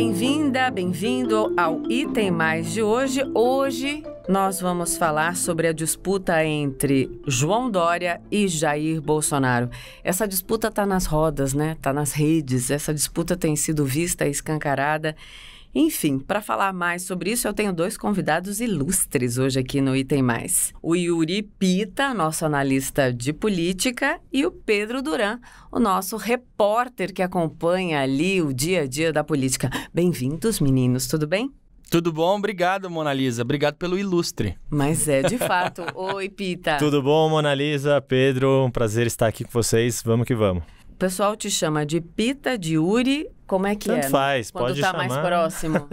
Bem-vinda, bem-vindo ao Item Mais de hoje. Hoje nós vamos falar sobre a disputa entre João Dória e Jair Bolsonaro. Essa disputa está nas rodas, né? Está nas redes. Essa disputa tem sido vista e escancarada. Enfim, para falar mais sobre isso, eu tenho dois convidados ilustres hoje aqui no Item Mais. O Yuri Pita, nosso analista de política, e o Pedro Duran, o nosso repórter que acompanha ali o dia a dia da política. Bem-vindos, meninos, tudo bem? Tudo bom? Obrigado, Mona Lisa. Obrigado pelo ilustre. Mas é, de fato. Oi, Pita. Tudo bom, Mona Lisa? Pedro, um prazer estar aqui com vocês. Vamos que vamos. O pessoal te chama de Pita, de Yuri. Como é que Tanto faz, quando pode tá chamar. mais próximo?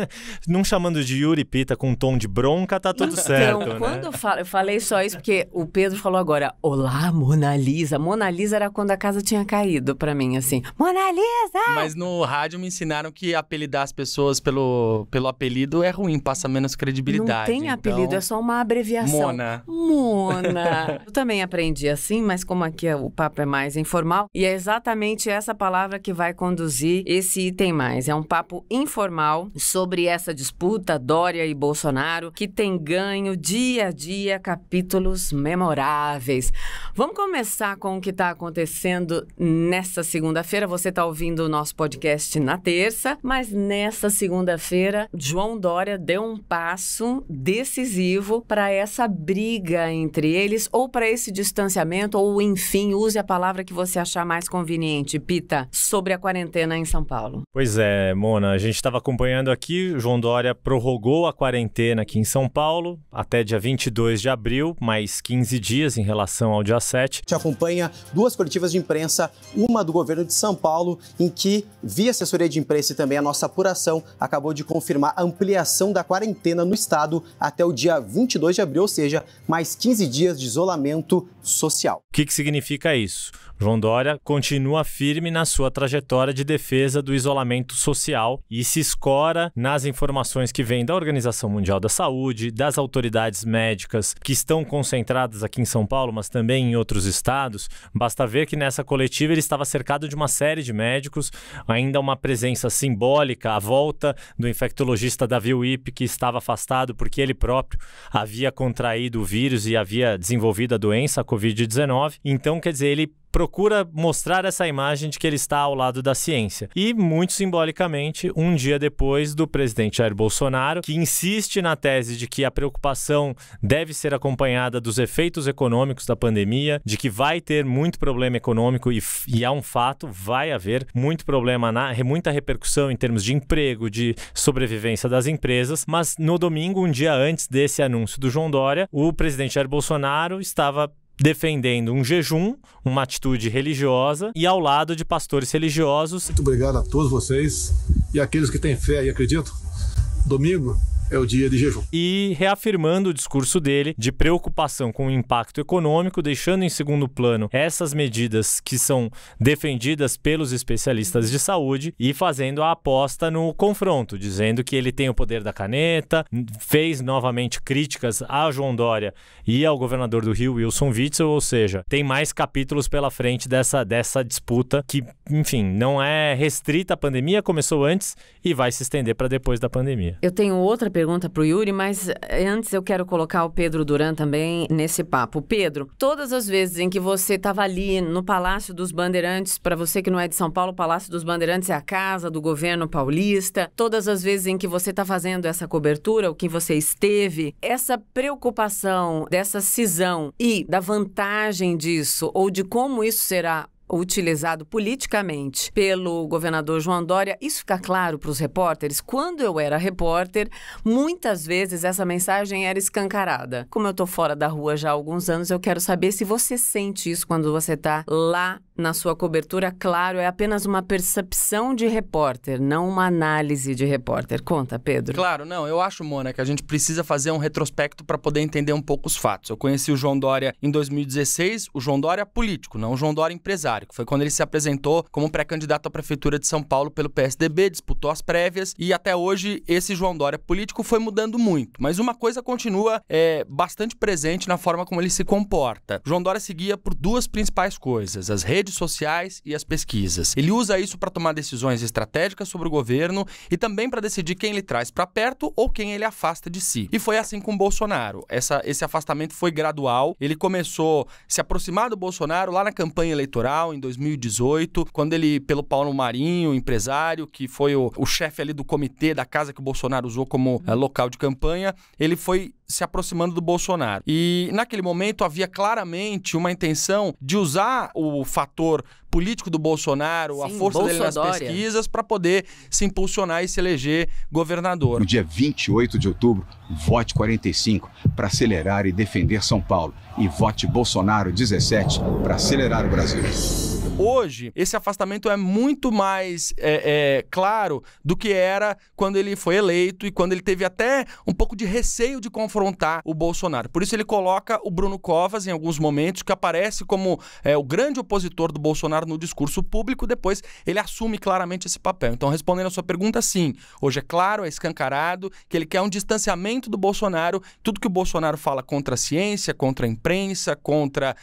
Não chamando de Yuri Pita com um tom de bronca, tá tudo certo, Então, né? quando eu falei só isso, porque o Pedro falou agora, olá, Mona Lisa. Mona Lisa era quando a casa tinha caído pra mim, assim. Mona Lisa! Mas no rádio me ensinaram que apelidar as pessoas pelo apelido é ruim, passa menos credibilidade. Não tem apelido, então... é só uma abreviação. Mona. Eu também aprendi assim, mas como aqui o papo é mais informal, e é exatamente essa palavra que vai conduzir esse Item Mais. É um papo informal sobre essa disputa, Dória e Bolsonaro, que tem ganho dia a dia capítulos memoráveis. Vamos começar com o que está acontecendo nessa segunda-feira. Você está ouvindo o nosso podcast na terça, mas nessa segunda-feira, João Dória deu um passo decisivo para essa briga entre eles, ou para esse distanciamento, ou enfim, use a palavra que você achar mais conveniente, Pita, sobre a quarentena em São Paulo. Pois é, Mona, a gente estava acompanhando aqui, o João Dória prorrogou a quarentena aqui em São Paulo até dia 22 de abril, mais 15 dias em relação ao dia 7. A gente acompanha duas coletivas de imprensa, uma do governo de São Paulo, em que, via assessoria de imprensa e também a nossa apuração, acabou de confirmar a ampliação da quarentena no estado até o dia 22 de abril, ou seja, mais 15 dias de isolamento social. O que significa isso? João Dória continua firme na sua trajetória de defesa do isolamento social e se escora nas informações que vêm da Organização Mundial da Saúde, das autoridades médicas que estão concentradas aqui em São Paulo, mas também em outros estados. Basta ver que nessa coletiva ele estava cercado de uma série de médicos, ainda uma presença simbólica, a volta do infectologista Davi Wipp, que estava afastado porque ele próprio havia contraído o vírus e havia desenvolvido a doença, a Covid-19. Então, quer dizer, ele procura mostrar essa imagem de que ele está ao lado da ciência. E, muito simbolicamente, um dia depois do presidente Jair Bolsonaro, que insiste na tese de que a preocupação deve ser acompanhada dos efeitos econômicos da pandemia, de que vai ter muito problema econômico e é um fato, vai haver muito problema, muita repercussão em termos de emprego, de sobrevivência das empresas, mas no domingo, um dia antes desse anúncio do João Dória, o presidente Jair Bolsonaro estava defendendo um jejum, uma atitude religiosa e ao lado de pastores religiosos. Muito obrigado a todos vocês e aqueles que têm fé e acreditam. Domingo é o dia de jejum. E reafirmando o discurso dele de preocupação com o impacto econômico, deixando em segundo plano essas medidas que são defendidas pelos especialistas de saúde e fazendo a aposta no confronto, dizendo que ele tem o poder da caneta, fez novamente críticas a João Dória e ao governador do Rio, Wilson Witzel, ou seja, tem mais capítulos pela frente dessa disputa que, enfim, não é restrita à pandemia, começou antes e vai se estender para depois da pandemia. Eu tenho outra pergunta para o Yuri, mas antes eu quero colocar o Pedro Duran também nesse papo. Pedro, todas as vezes em que você estava ali no Palácio dos Bandeirantes, para você que não é de São Paulo, o Palácio dos Bandeirantes é a casa do governo paulista, todas as vezes em que você está fazendo essa cobertura, o que você esteve, essa preocupação dessa cisão e da vantagem disso, ou de como isso será utilizado politicamente pelo governador João Dória, isso fica claro para os repórteres? Quando eu era repórter, muitas vezes essa mensagem era escancarada. Como eu estou fora da rua já há alguns anos, eu quero saber se você sente isso quando você está lá na sua cobertura. Claro, é apenas uma percepção de repórter, não uma análise de repórter. Conta, Pedro. Claro, não, eu acho, Mona, que a gente precisa fazer um retrospecto para poder entender um pouco os fatos. Eu conheci o João Dória em 2016, o João Dória político, não o João Dória empresário. majoritário, que foi quando ele se apresentou como pré-candidato à Prefeitura de São Paulo pelo PSDB, disputou as prévias e até hoje esse João Dória político foi mudando muito. Mas uma coisa continua bastante presente na forma como ele se comporta. João Dória seguia por duas principais coisas, as redes sociais e as pesquisas. Ele usa isso para tomar decisões estratégicas sobre o governo e também para decidir quem ele traz para perto ou quem ele afasta de si. E foi assim com o Bolsonaro. Esse afastamento foi gradual. Ele começou a se aproximar do Bolsonaro lá na campanha eleitoral, em 2018, quando ele, pelo Paulo Marinho, empresário, que foi o chefe ali do comitê da casa que o Bolsonaro usou como local de campanha, ele foi se aproximando do Bolsonaro. E naquele momento havia claramente uma intenção de usar o fator político do Bolsonaro, a força dele nas pesquisas, para poder se impulsionar e se eleger governador. No dia 28 de outubro, vote 45 para acelerar e defender São Paulo. E vote Bolsonaro 17 para acelerar o Brasil. Hoje, esse afastamento é muito mais claro do que era quando ele foi eleito e quando ele teve até um pouco de receio de confrontar o Bolsonaro. Por isso ele coloca o Bruno Covas em alguns momentos, que aparece como o grande opositor do Bolsonaro no discurso público, depois ele assume claramente esse papel. Então, respondendo a sua pergunta, sim, hoje é claro, é escancarado, que ele quer um distanciamento do Bolsonaro, tudo que o Bolsonaro fala contra a ciência, contra a imprensa, contra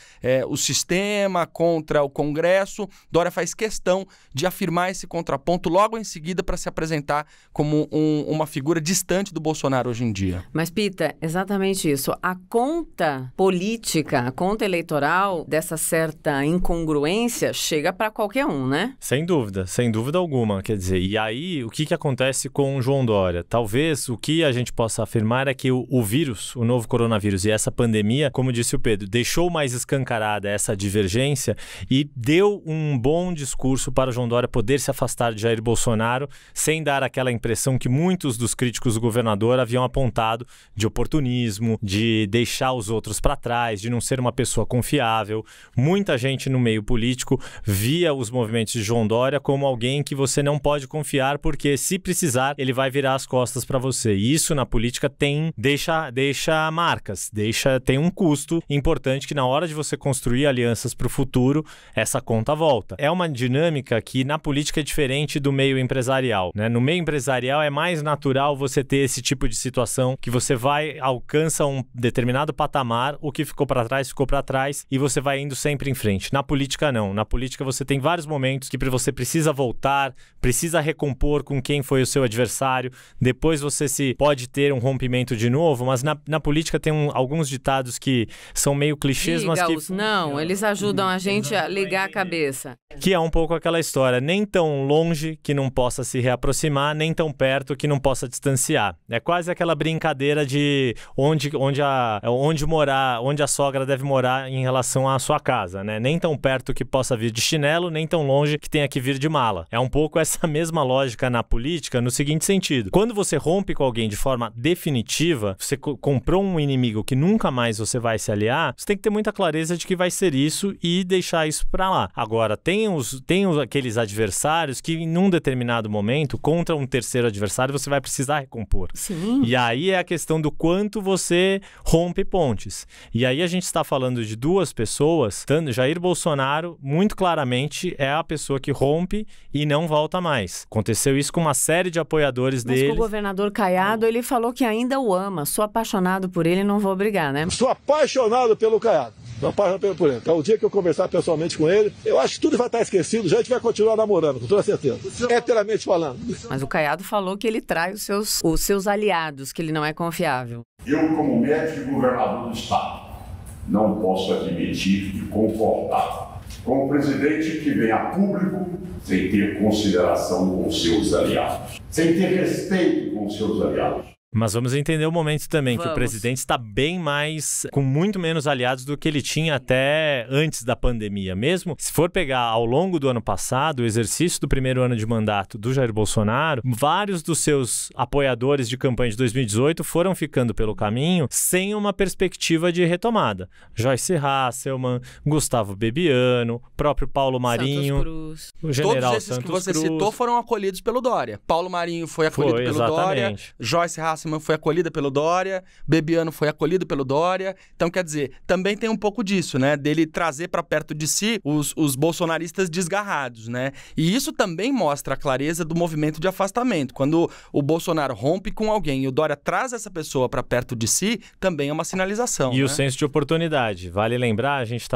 o sistema, contra o Congresso, Dória faz questão de afirmar esse contraponto logo em seguida para se apresentar como uma figura distante do Bolsonaro hoje em dia. Mas, Pita, exatamente isso. A conta política, a conta eleitoral dessa certa incongruência chega para qualquer um, né? Sem dúvida alguma. Quer dizer, e aí o que acontece com o João Dória? Talvez o que a gente possa afirmar é que o vírus, o novo coronavírus e essa pandemia, como disse o Pedro, deixou mais escancarada essa divergência e deu um bom discurso para o João Dória poder se afastar de Jair Bolsonaro sem dar aquela impressão que muitos dos críticos do governador haviam apontado de oportunismo, de deixar os outros para trás, de não ser uma pessoa confiável. Muita gente no meio político via os movimentos de João Dória como alguém que você não pode confiar porque, se precisar, ele vai virar as costas para você. E isso na política deixa marcas, tem um custo importante que na hora de você construir alianças para o futuro, essa conta volta. É uma dinâmica que na política é diferente do meio empresarial, né? No meio empresarial é mais natural você ter esse tipo de situação que você alcança um determinado patamar, o que ficou para trás e você vai indo sempre em frente. Na política não. Na política você tem vários momentos que você precisa voltar, precisa recompor com quem foi o seu adversário, depois você pode ter um rompimento de novo, mas na política tem alguns ditados que são meio clichês, mas que... Não, eles ajudam a gente a ligar a cabeça. Que é um pouco aquela história, nem tão longe que não possa se reaproximar, nem tão perto que não possa distanciar. É quase aquela brincadeira de onde a sogra deve morar em relação à sua casa, né? Nem tão perto que possa vir de chinelo, nem tão longe que tenha que vir de mala. É um pouco essa mesma lógica na política, no seguinte sentido. Quando você rompe com alguém de forma definitiva, você comprou um inimigo que nunca mais você vai se aliar, você tem que ter muita clareza de que vai ser isso e deixar isso pra lá. Agora, tem aqueles adversários que em um determinado momento, contra um terceiro adversário, você vai precisar recompor. Sim. E aí é a questão do quanto você rompe pontes. E aí a gente está falando de duas pessoas, Jair Bolsonaro, muito claramente, é a pessoa que rompe e não volta mais. Aconteceu isso com uma série de apoiadores dele. Mas com o governador Caiado, ele falou que ainda o ama. Sou apaixonado por ele, não vou brigar, né? Sou apaixonado pelo Caiado. Por ele. Então, o dia que eu conversar pessoalmente com ele, eu acho que tudo vai estar esquecido, já a gente vai continuar namorando, com toda certeza. Heteramente falando. Mas o Caiado falou que ele trai os seus aliados, que ele não é confiável. Eu, como médico e governador do Estado, não posso admitir e concordar com o presidente que vem a público sem ter consideração com seus aliados, sem ter respeito com seus aliados. Mas vamos entender o momento também, que o presidente está bem mais, com muito menos aliados do que ele tinha até antes da pandemia. Mesmo se for pegar ao longo do ano passado, o exercício do primeiro ano de mandato do Jair Bolsonaro, vários dos seus apoiadores de campanha de 2018 foram ficando pelo caminho sem uma perspectiva de retomada. Joyce Hasselmann, Gustavo Bebiano, próprio Paulo Marinho, o general Santos Cruz. Todos esses que você citou foram acolhidos pelo Dória. Paulo Marinho foi acolhido pelo Dória, Joyce Hasselmann Tossman foi acolhida pelo Dória, Bebiano foi acolhido pelo Dória. Então, quer dizer, também tem um pouco disso, né? Dele trazer para perto de si os bolsonaristas desgarrados, né? E isso também mostra a clareza do movimento de afastamento. Quando o Bolsonaro rompe com alguém e o Dória traz essa pessoa para perto de si, também é uma sinalização. E né? o senso de oportunidade. Vale lembrar, a gente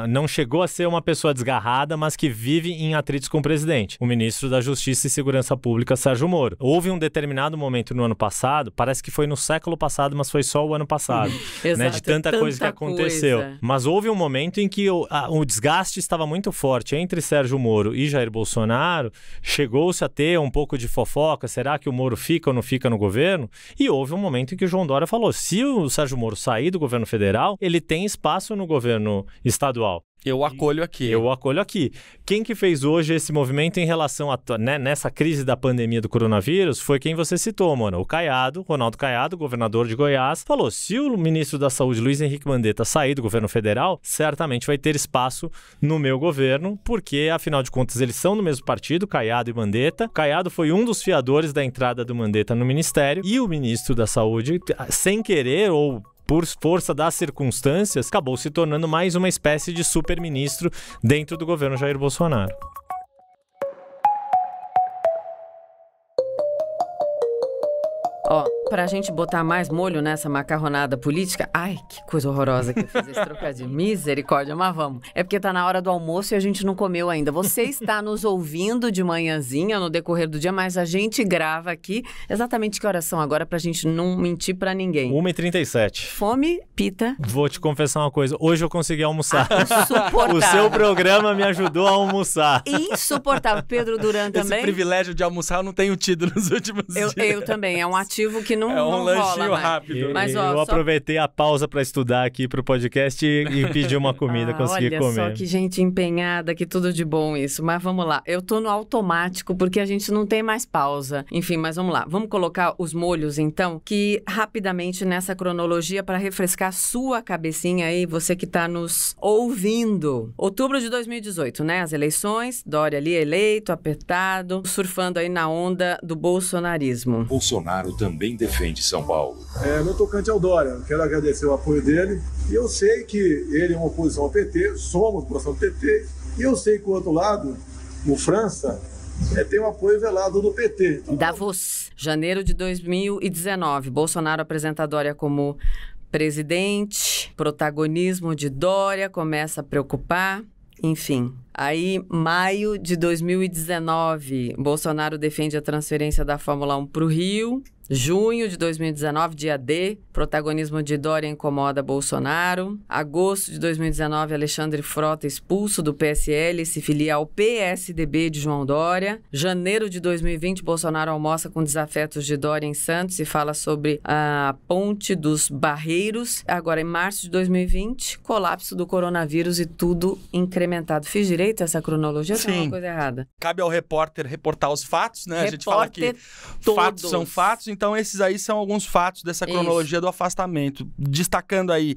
não chegou a ser uma pessoa desgarrada, mas que vive em atritos com o presidente. O ministro da Justiça e Segurança Pública, Sérgio Moro. Houve um determinado momento no ano passado, parece que foi no século passado, mas foi só o ano passado, né, de tanta coisa que aconteceu. Mas houve um momento em que o desgaste estava muito forte entre Sérgio Moro e Jair Bolsonaro, chegou-se a ter um pouco de fofoca, será que o Moro fica ou não fica no governo? E houve um momento em que o João Dória falou, se o Sérgio Moro sair do governo federal, ele tem espaço no governo estadual. Eu acolho aqui. Eu acolho aqui. Quem que fez hoje esse movimento em relação a, né, nessa crise da pandemia do coronavírus foi quem você citou, mano. O Caiado, Ronaldo Caiado, governador de Goiás, falou, se o ministro da Saúde, Luiz Henrique Mandetta, sair do governo federal, certamente vai ter espaço no meu governo, porque, afinal de contas, eles são do mesmo partido, Caiado e Mandetta. Caiado foi um dos fiadores da entrada do Mandetta no ministério e o ministro da Saúde, sem querer ou por força das circunstâncias, acabou se tornando mais uma espécie de super-ministro dentro do governo Jair Bolsonaro. Ó, pra gente botar mais molho nessa macarronada política... Ai, que coisa horrorosa que eu fiz esse trocadilho. Misericórdia, mas vamos. É porque tá na hora do almoço e a gente não comeu ainda. Você está nos ouvindo de manhãzinha, no decorrer do dia, mas a gente grava aqui exatamente que horas são agora pra gente não mentir pra ninguém. 1h37. Fome, pita. Vou te confessar uma coisa. Hoje eu consegui almoçar. Insuportável. O seu programa me ajudou a almoçar. Insuportável. Pedro Duran também. Esse privilégio de almoçar eu não tenho tido nos últimos dias. Eu também. É um ativo que não é um não lanchinho rola mais. rápido. Mas, eu ó, aproveitei a pausa para estudar aqui pro podcast e pedi uma comida, consegui comer. Olha só que gente empenhada, que tudo de bom isso. Mas vamos lá, eu tô no automático porque a gente não tem mais pausa. Enfim, mas vamos lá. Vamos colocar os molhos então, que rapidamente nessa cronologia para refrescar sua cabecinha aí, você que tá nos ouvindo. Outubro de 2018, né? As eleições, Dória ali eleito, apertado, surfando aí na onda do bolsonarismo. Bolsonaro também defende São Paulo. Meu tocante ao Dória, quero agradecer o apoio dele. E eu sei que ele é uma oposição ao PT, somos oposição ao PT. E eu sei que o outro lado, o França, tem um apoio velado do PT. Davos, janeiro de 2019. Bolsonaro apresenta Dória como presidente. Protagonismo de Dória começa a preocupar. Enfim, aí, maio de 2019, Bolsonaro defende a transferência da Fórmula 1 para o Rio. Junho de 2019, dia D, protagonismo de Dória incomoda Bolsonaro. Agosto de 2019, Alexandre Frota expulso do PSL e se filia ao PSDB de João Dória. Janeiro de 2020, Bolsonaro almoça com desafetos de Dória em Santos e fala sobre a ponte dos Barreiros. Agora, em março de 2020, colapso do coronavírus e tudo incrementado. Fiz direito essa cronologia? Sim. Tem alguma coisa errada? Cabe ao repórter reportar os fatos, né? A gente fala que fatos são fatos, então esses aí são alguns fatos dessa cronologia do afastamento. Destacando aí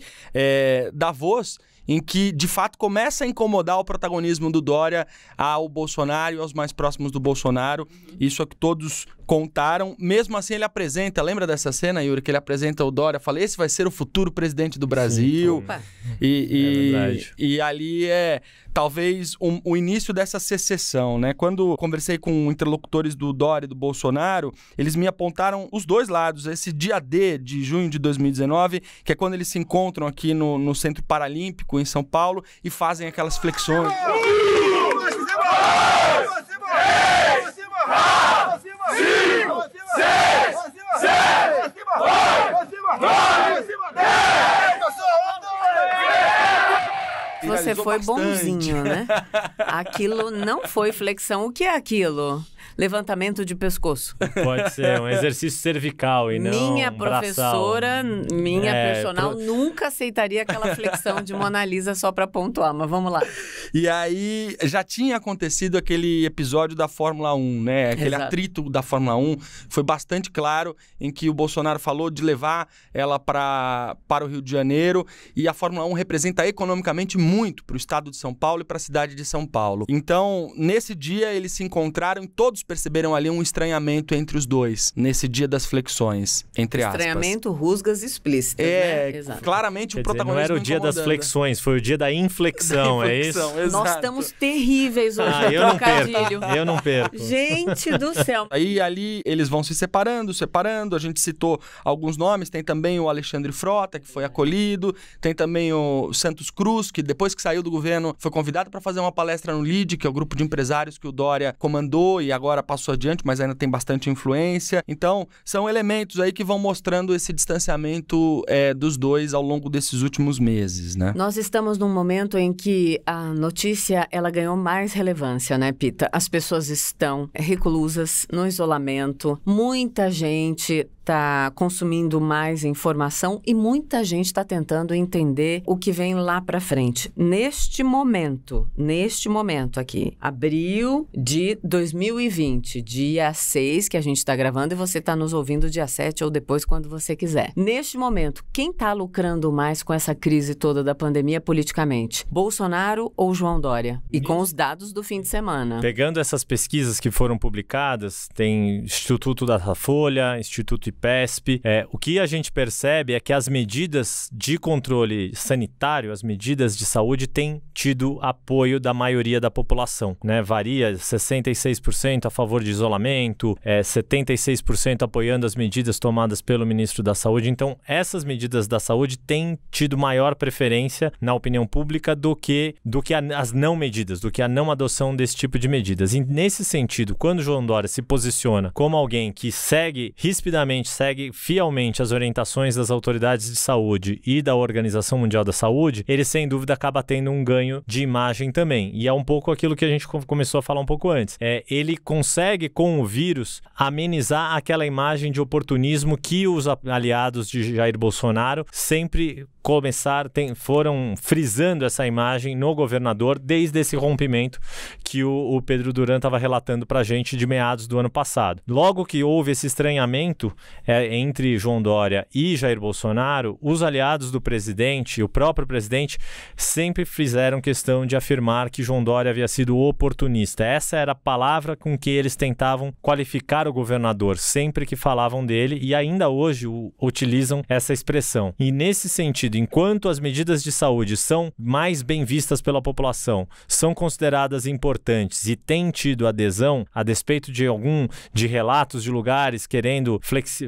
Davos, em que, de fato, começa a incomodar o protagonismo do Dória ao Bolsonaro e aos mais próximos do Bolsonaro. Isso é que todos contaram. Mesmo assim, ele apresenta, lembra dessa cena, Yuri, que ele apresenta o Dória, fala, esse vai ser o futuro presidente do Brasil. Sim, e ali talvez o início dessa secessão, né? Quando conversei com interlocutores do Dória e do Bolsonaro, eles me apontaram os dois lados. Esse dia D de junho de 2019, que é quando eles se encontram aqui no Centro Paralímpico, em São Paulo, e fazem aquelas flexões. Você foi bonzinho, né? Aquilo não foi flexão. O que é aquilo? Levantamento de pescoço. Pode ser um exercício cervical e não minha professora, braçal. Minha personal nunca aceitaria aquela flexão de Mona Lisa só para pontuar, mas vamos lá. E aí, já tinha acontecido aquele episódio da Fórmula 1, né? Aquele atrito da Fórmula 1. Foi bastante claro em que o Bolsonaro falou de levar ela para o Rio de Janeiro, e a Fórmula 1 representa economicamente muito para o estado de São Paulo e para a cidade de São Paulo. Então, nesse dia, eles se encontraram e todos perceberam ali um estranhamento entre os dois, nesse dia das flexões, entre aspas. Estranhamento, rusgas explícitas, né? Exato. Claramente o protagonismo não era o dia das flexões, foi o dia da inflexão, é isso? Exato. Nós estamos terríveis hoje no trocadilho. Eu não perco. Gente do céu. Aí ali eles vão se separando, a gente citou alguns nomes, tem também o Alexandre Frota, que foi acolhido, tem também o Santos Cruz, que depois que saiu do governo foi convidado para fazer uma palestra no LIDE, que é o grupo de empresários que o Dória comandou e agora passou adiante, mas ainda tem bastante influência. Então, são elementos aí que vão mostrando esse distanciamento dos dois ao longo desses últimos meses, né? Nós estamos num momento em que a notícia, ela ganhou mais relevância, né, Pita? As pessoas estão reclusas, no isolamento, muita gente está consumindo mais informação e muita gente está tentando entender o que vem lá para frente. Neste momento aqui, abril de 2020, dia 6, que a gente está gravando, e você está nos ouvindo dia 7 ou depois, quando você quiser. Neste momento, quem está lucrando mais com essa crise toda da pandemia politicamente? Bolsonaro ou João Dória? E com os dados do fim de semana. Pegando essas pesquisas que foram publicadas, tem Instituto Datafolha, Instituto IPESP, o que a gente percebe é que as medidas de controle sanitário, as medidas de saúde têm tido apoio da maioria da população, né? Varia 66% a favor de isolamento, 76% apoiando as medidas tomadas pelo ministro da Saúde. Então, essas medidas da saúde têm tido maior preferência na opinião pública do que as não medidas, do que a não adoção desse tipo de medidas. E nesse sentido, quando o João Dória se posiciona como alguém que segue fielmente as orientações das autoridades de saúde e da Organização Mundial da Saúde, ele sem dúvida acaba tendo um ganho de imagem também. E é um pouco aquilo que a gente começou a falar um pouco antes. Ele consegue, com o vírus, amenizar aquela imagem de oportunismo que os aliados de Jair Bolsonaro sempre foram frisando essa imagem no governador desde esse rompimento que o Pedro Duran estava relatando para a gente de meados do ano passado. Logo que houve esse estranhamento entre João Dória e Jair Bolsonaro, os aliados do presidente, o próprio presidente, sempre fizeram questão de afirmar que João Dória havia sido oportunista. Essa era a palavra com que eles tentavam qualificar o governador sempre que falavam dele, e ainda hoje utilizam essa expressão. E nesse sentido, enquanto as medidas de saúde são mais bem vistas pela população, são consideradas importantes e têm tido adesão, a despeito de relatos de lugares querendo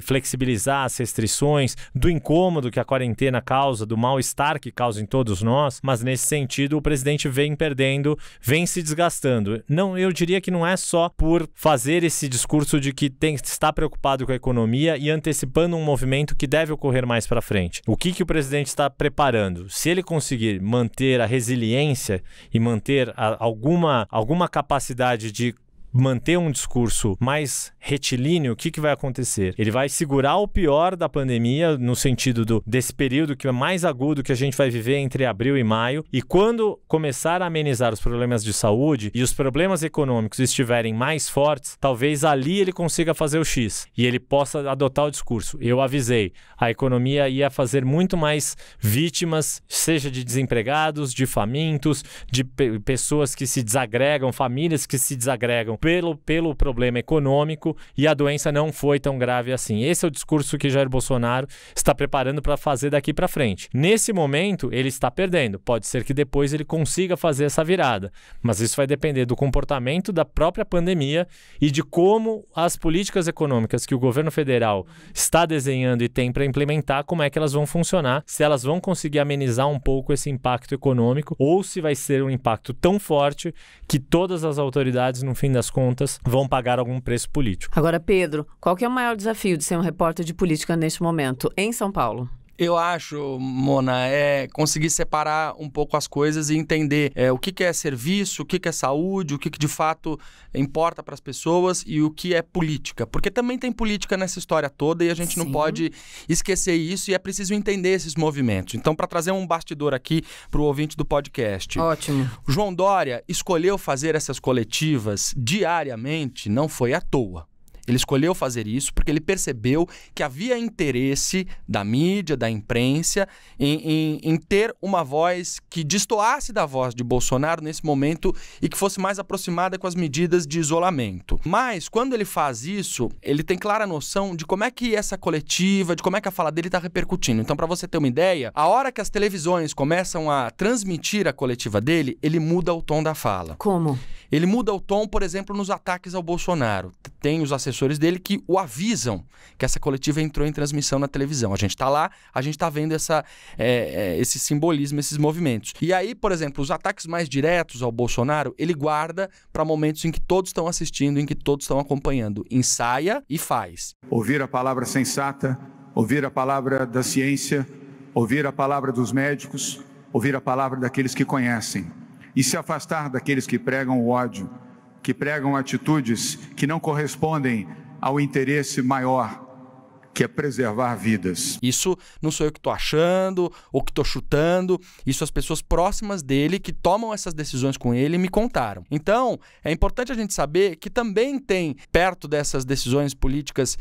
flexibilizar as restrições, do incômodo que a quarentena causa, do mal-estar que causa em todos nós, mas nesse sentido o presidente vem perdendo, vem se desgastando. Não, eu diria que não é só por fazer esse discurso de que está preocupado com a economia e antecipando um movimento que deve ocorrer mais para frente. O que o presidente está preparando? Se ele conseguir manter a resiliência e manter alguma capacidade de manter um discurso mais retilíneo, o que vai acontecer? Ele vai segurar o pior da pandemia, no sentido desse período que é mais agudo que a gente vai viver entre abril e maio, e quando começar a amenizar os problemas de saúde e os problemas econômicos estiverem mais fortes, talvez ali ele consiga fazer o X e ele possa adotar o discurso. Eu avisei, a economia ia fazer muito mais vítimas, seja de desempregados, de famintos, de pessoas que se desagregam, famílias que se desagregam pelo problema econômico, e a doença não foi tão grave assim. Esse é o discurso que Jair Bolsonaro está preparando para fazer daqui para frente. Nesse momento, ele está perdendo. Pode ser que depois ele consiga fazer essa virada, mas isso vai depender do comportamento da própria pandemia e de como as políticas econômicas que o governo federal está desenhando e tem para implementar, como é que elas vão funcionar, se elas vão conseguir amenizar um pouco esse impacto econômico ou se vai ser um impacto tão forte que todas as autoridades, no fim das contas, vão pagar algum preço político. Agora, Pedro, qual que é o maior desafio de ser um repórter de política neste momento em São Paulo? Eu acho, Mona, conseguir separar um pouco as coisas e entender o que é serviço, o que é saúde, o que de fato importa para as pessoas e o que é política. Porque também tem política nessa história toda e a gente não pode esquecer isso, e é preciso entender esses movimentos. Então, para trazer um bastidor aqui para o ouvinte do podcast. Ótimo. O João Dória escolheu fazer essas coletivas diariamente, não foi à toa. Ele escolheu fazer isso porque ele percebeu que havia interesse da mídia, da imprensa, em ter uma voz que destoasse da voz de Bolsonaro nesse momento e que fosse mais aproximada com as medidas de isolamento. Mas, quando ele faz isso, ele tem clara noção de como é que essa coletiva, de como é que a fala dele está repercutindo. Então, para você ter uma ideia, a hora que as televisões começam a transmitir a coletiva dele, ele muda o tom da fala. Como? Ele muda o tom, por exemplo, nos ataques ao Bolsonaro. Tem os assessores dele que o avisam que essa coletiva entrou em transmissão na televisão. A gente está lá, a gente está vendo esse simbolismo, esses movimentos. E aí, por exemplo, os ataques mais diretos ao Bolsonaro, ele guarda para momentos em que todos estão assistindo, em que todos estão acompanhando. Ensaia e faz. Ouvir a palavra sensata, ouvir a palavra da ciência, ouvir a palavra dos médicos, ouvir a palavra daqueles que conhecem. E se afastar daqueles que pregam o ódio, que pregam atitudes que não correspondem ao interesse maior, que é preservar vidas. Isso não sou eu que estou achando ou que estou chutando, isso as pessoas próximas dele que tomam essas decisões com ele me contaram. Então, é importante a gente saber que também tem, perto dessas decisões políticas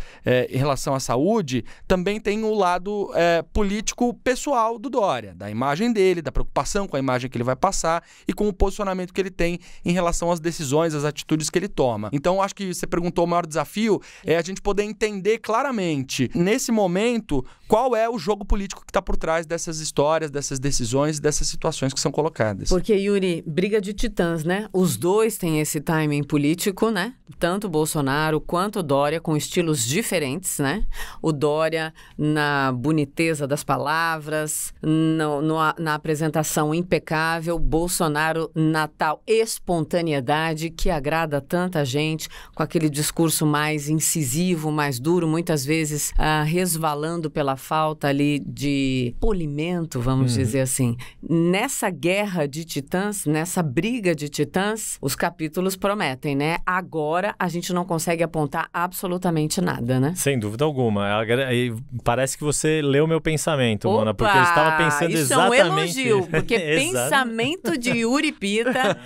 em relação à saúde, também tem o lado político pessoal do Dória, da imagem dele, da preocupação com a imagem que ele vai passar e com o posicionamento que ele tem em relação às decisões, às atitudes que ele toma. Então, acho que você perguntou, o maior desafio é a gente poder entender claramente nesse momento, qual é o jogo político que está por trás dessas histórias, dessas decisões, dessas situações que são colocadas. Porque, Yuri, briga de titãs, né? Os dois têm esse timing político, né? Tanto o Bolsonaro quanto o Dória, com estilos diferentes, né? O Dória na boniteza das palavras, na apresentação impecável, Bolsonaro na tal espontaneidade que agrada tanta gente, com aquele discurso mais incisivo, mais duro, muitas vezes resvalando pela falta ali de polimento, vamos dizer assim. Nessa guerra de titãs, nessa briga de titãs, os capítulos prometem, né? Agora a gente não consegue apontar absolutamente nada, né? Sem dúvida alguma. Parece que você leu meu pensamento, Mona, porque eu estava pensando exatamente... Isso é um elogio, porque pensamento de Yuri Pita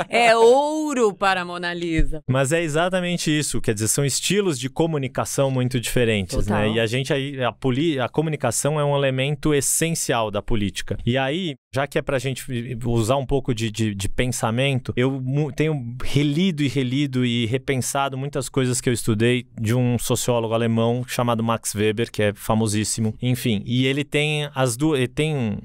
é ouro para a Mona Lisa. Mas é exatamente isso, quer dizer, são estilos de comunicação muito diferentes, né? E a comunicação é um elemento essencial da política. E aí, já que é pra gente usar um pouco de pensamento, eu tenho relido e repensado muitas coisas que eu estudei de um sociólogo alemão chamado Max Weber, que é famosíssimo. Enfim, e ele tem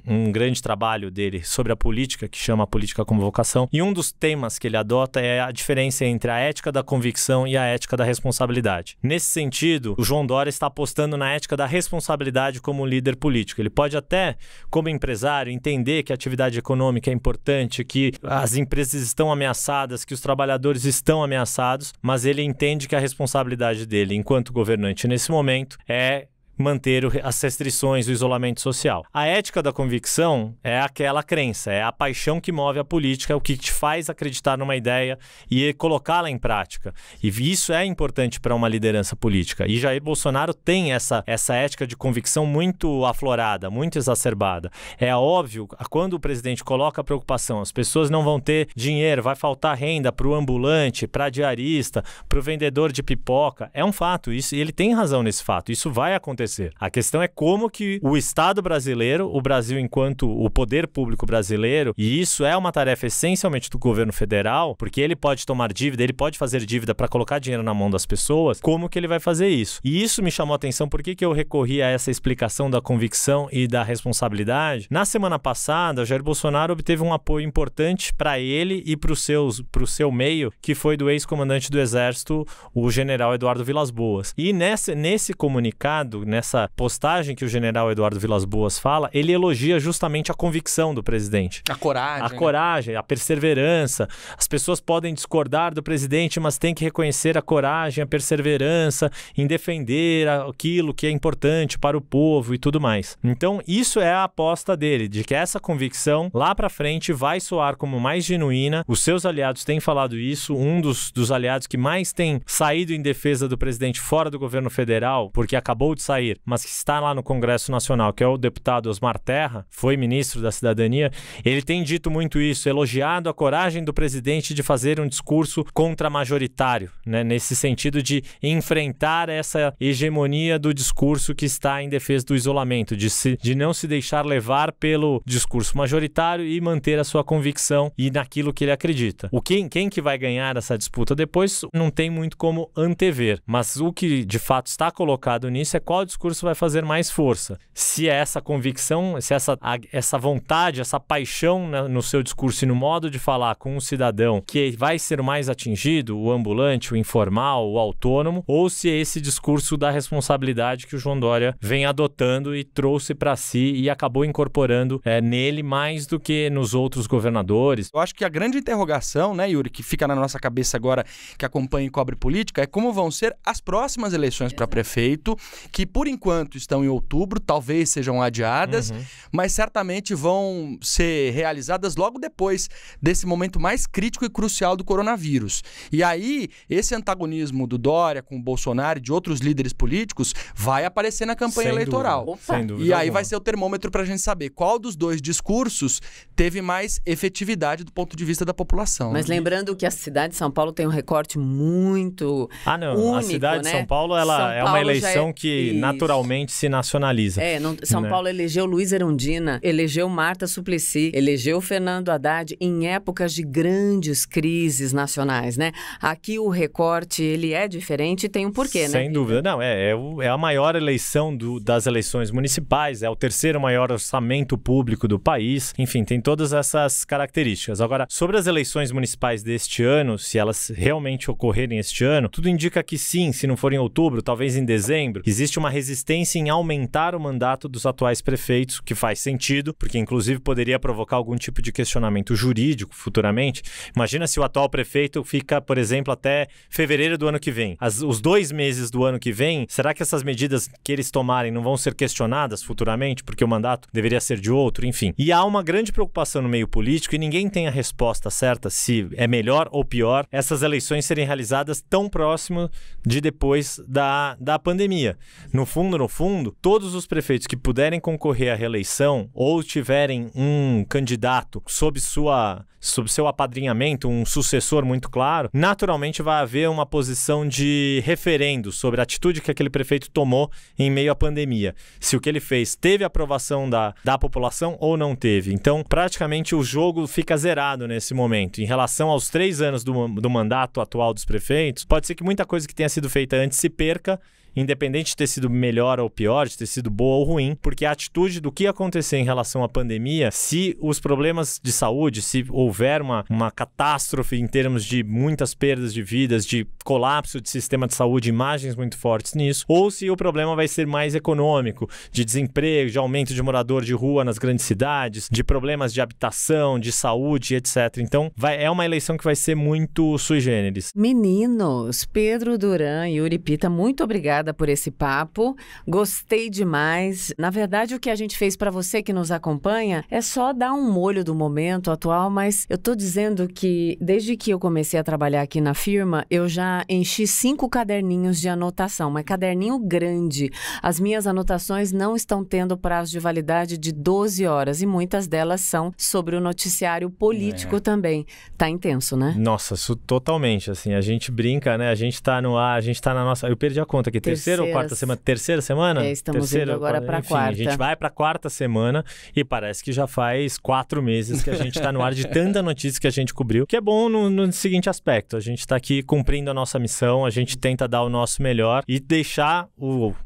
um grande trabalho dele sobre a política, que chama a Política como Vocação. E um dos temas que ele adota é a diferença entre a ética da convicção e a ética da responsabilidade. Nesse sentido, o João Dória está apostando na ética da responsabilidade como líder político. Ele pode até, como empresário, entender que a atividade econômica é importante, que as empresas estão ameaçadas, que os trabalhadores estão ameaçados, mas ele entende que a responsabilidade dele, enquanto governante nesse momento, é manter as restrições, o isolamento social. A ética da convicção é aquela crença, é a paixão que move a política, é o que te faz acreditar numa ideia e colocá-la em prática. E isso é importante para uma liderança política. E Jair Bolsonaro tem essa ética de convicção muito aflorada, muito exacerbada. É óbvio, quando o presidente coloca a preocupação, as pessoas não vão ter dinheiro, vai faltar renda para o ambulante, para a diarista, para o vendedor de pipoca. É um fato, isso, e ele tem razão nesse fato, isso vai acontecer. A questão é como que o Estado brasileiro, o Brasil enquanto o poder público brasileiro, e isso é uma tarefa essencialmente do governo federal, porque ele pode tomar dívida, ele pode fazer dívida para colocar dinheiro na mão das pessoas, como que ele vai fazer isso? E isso me chamou a atenção, por que eu recorri a essa explicação da convicção e da responsabilidade? Na semana passada, o Jair Bolsonaro obteve um apoio importante para ele e para o seu meio, que foi do ex-comandante do Exército, o general Eduardo Vilas Boas. E nesse comunicado, nessa postagem que o general Eduardo Vilas Boas fala, ele elogia justamente a convicção do presidente. A coragem. A coragem, a perseverança. As pessoas podem discordar do presidente, mas tem que reconhecer a coragem, a perseverança em defender aquilo que é importante para o povo e tudo mais. Então, isso é a aposta dele, de que essa convicção lá para frente vai soar como mais genuína. Os seus aliados têm falado isso. Um dos aliados que mais tem saído em defesa do presidente fora do governo federal, porque acabou de sair sair, mas que está lá no Congresso Nacional, que é o deputado Osmar Terra, foi ministro da Cidadania, ele tem dito muito isso, elogiado a coragem do presidente de fazer um discurso contra-majoritário, né? Nesse sentido de enfrentar essa hegemonia do discurso que está em defesa do isolamento, de não se deixar levar pelo discurso majoritário e manter a sua convicção e naquilo que ele acredita. Quem que vai ganhar essa disputa depois não tem muito como antever, mas o que de fato está colocado nisso é qual discurso vai fazer mais força. Se é essa convicção, se essa vontade, essa paixão no seu discurso e no modo de falar com um cidadão que vai ser mais atingido, o ambulante, o informal, o autônomo, ou se é esse discurso da responsabilidade que o João Dória vem adotando e trouxe para si e acabou incorporando nele mais do que nos outros governadores. Eu acho que a grande interrogação, né, Yuri, que fica na nossa cabeça agora, que acompanha e cobre política, é como vão ser as próximas eleições para prefeito, que por enquanto estão em outubro, talvez sejam adiadas, mas certamente vão ser realizadas logo depois desse momento mais crítico e crucial do coronavírus. E aí, esse antagonismo do Dória com o Bolsonaro e de outros líderes políticos vai aparecer na campanha eleitoral. Sem dúvida E aí alguma. vai ser o termômetro para a gente saber qual dos dois discursos teve mais efetividade do ponto de vista da população. Mas lembrando que a cidade de São Paulo tem um recorte muito único, a cidade né? de São Paulo, ela é uma eleição que naturalmente se nacionaliza. São Paulo elegeu Luiz Erundina, elegeu Marta Suplicy, elegeu Fernando Haddad em épocas de grandes crises nacionais, né? Aqui o recorte, ele é diferente e tem um porquê, né? Sem dúvida. Não, é a maior eleição das eleições municipais, é o terceiro maior orçamento público do país, enfim, tem todas essas características. Agora, sobre as eleições municipais deste ano, se elas realmente ocorrerem este ano, tudo indica que sim, se não for em outubro, talvez em dezembro, existe uma resistência em aumentar o mandato dos atuais prefeitos, que faz sentido, porque inclusive poderia provocar algum tipo de questionamento jurídico futuramente. Imagina se o atual prefeito fica, por exemplo, até fevereiro do ano que vem. Os 2 meses do ano que vem, será que essas medidas que eles tomarem não vão ser questionadas futuramente, porque o mandato deveria ser de outro, enfim. E há uma grande preocupação no meio político e ninguém tem a resposta certa se é melhor ou pior essas eleições serem realizadas tão próximo de depois da pandemia. No fundo, todos os prefeitos que puderem concorrer à reeleição ou tiverem um candidato sob seu apadrinhamento, um sucessor muito claro, naturalmente vai haver uma posição de referendo sobre a atitude que aquele prefeito tomou em meio à pandemia. Se o que ele fez teve aprovação da população ou não teve. Então, praticamente o jogo fica zerado nesse momento. Em relação aos 3 anos do mandato atual dos prefeitos, pode ser que muita coisa que tenha sido feita antes se perca, independente de ter sido melhor ou pior, de ter sido boa ou ruim, porque a atitude do que acontecer em relação à pandemia, se os problemas de saúde, se houver uma catástrofe em termos de muitas perdas de vidas, de colapso de sistema de saúde, imagens muito fortes nisso, ou se o problema vai ser mais econômico, de desemprego, de aumento de morador de rua nas grandes cidades, de problemas de habitação, de saúde, etc. Então, é uma eleição que vai ser muito sui generis. Meninos, Pedro Duran e Yuri Pita, muito obrigada por esse papo. Gostei demais. Na verdade, o que a gente fez para você que nos acompanha é só dar um molho do momento atual, mas eu tô dizendo que desde que eu comecei a trabalhar aqui na firma, eu já enchi 5 caderninhos de anotação, mas caderninho grande. As minhas anotações não estão tendo prazo de validade de 12 horas e muitas delas são sobre o noticiário político também. Tá intenso, né? Nossa, isso totalmente, assim, a gente brinca, né? A gente tá no ar, a gente tá na nossa... Eu perdi a conta aqui, terceira ou quarta semana? Terceira semana? Estamos indo agora para a quarta. A gente vai para a 4ª semana e parece que já faz 4 meses que a gente está no ar de tanta notícia que a gente cobriu, que é bom no seguinte aspecto, a gente está aqui cumprindo a nossa missão, a gente tenta dar o nosso melhor e deixar,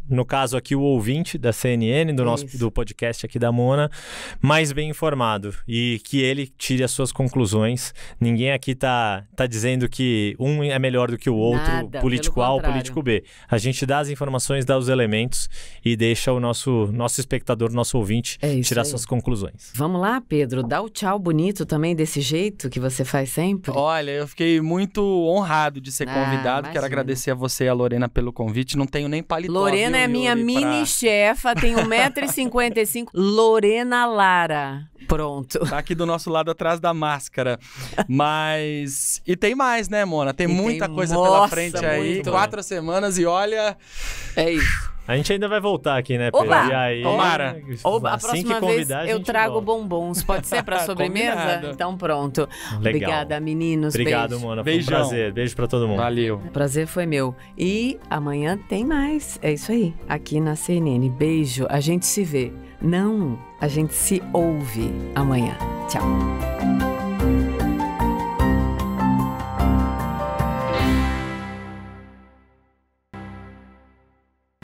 no caso aqui, o ouvinte da CNN, do podcast aqui da Mona, mais bem informado e que ele tire as suas conclusões. Ninguém aqui tá dizendo que um é melhor do que o outro, Nada, político A ou político B. A gente dá as informações, dá os elementos e deixa o nosso espectador, nosso ouvinte, tirar suas conclusões. Vamos lá, Pedro, dá o tchau bonito também desse jeito que você faz sempre. Olha, eu fiquei muito honrado de ser convidado. Imagina. Quero agradecer a você e a Lorena pelo convite. Não tenho nem paletó. Lorena é minha mini-chefa, tem 1,55 m. Lorena Lara. Pronto. Tá aqui do nosso lado atrás da máscara. Mas... E tem mais, né, Mona? Tem muita coisa pela frente aí. 4 semanas e olha... É isso. A gente ainda vai voltar aqui, né, Pedro? Opa! E aí, Tomara. Ou a assim próxima que vez convidar, a eu gente trago volta. bombons. Pode ser pra sobremesa? Combinado. Então pronto. Legal. Obrigada, meninos. Obrigado, Beijo. Mona. Beijão. Foi um prazer. Beijo pra todo mundo. Valeu. O prazer foi meu. E amanhã tem mais. É isso aí, aqui na CNN. Beijo. A gente se vê. Não, a gente se ouve amanhã. Tchau.